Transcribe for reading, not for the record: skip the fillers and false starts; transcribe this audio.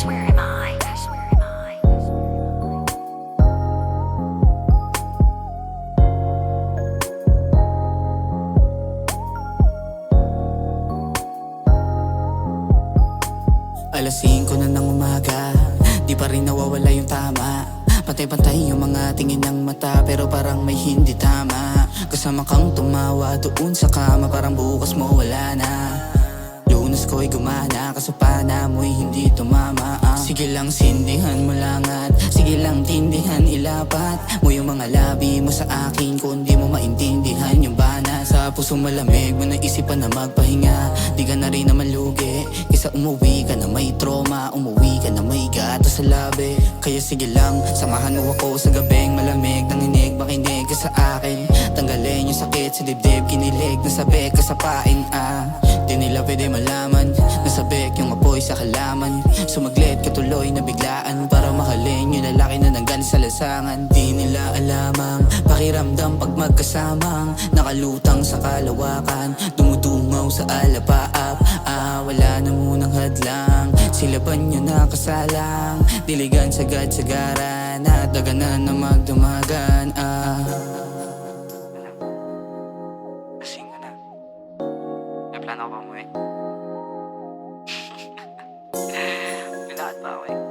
Where am I? Where am I? Alas 5 na ng umaga, di pa rin nawawala yung tama. Pantay-pantay yung mga tingin ng mata, pero parang may hindi tama. Kasama kang tumawa doon sa kama, parang bukas mo wala na. Lunas ko'y gumana, kasapana mo'y hindi tumama. Sige lang sindihan mo lang at sige lang tindihan, ilapat mo yung mga labi mo sa akin. Kung di mo maintindihan yung bana sa puso malamig mo, naisipan na magpahinga. Di ka na rin naman lugi, kaysa umuwi ka na may trauma, umuwi ka na may gato sa labi. Kaya sige lang, samahan mo ako sa gabing malamig. Nanginig, makinig ka sa akin, tanggalin yung sakit sa dibdib, kinilig na sabi ka sa pain. Di nila pwede malaman, nasabik yung apoy sa halaman. Sumaglit ka tuloy na biglaan, para mahalin yung lalaki na nanggaling sa lasangan. Di nila alamang pakiramdam pag magkasamang nakalutang sa kalawakan, dumudungaw sa alapaap. Wala na munang hadlang, silaban nyo nakasalang. Diligan sagad-sagaran at daganan na magdumagan. Lasing ka na. May plano ka ba umuwi? May lakad ba ako eh?